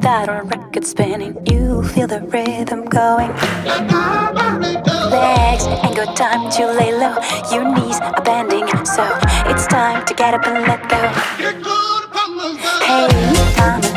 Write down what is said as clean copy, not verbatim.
that on record spinning. You feel the rhythm going. Legs ain't got time to lay low. Your knees are bending, so it's time to get up and let go. Hey, mama,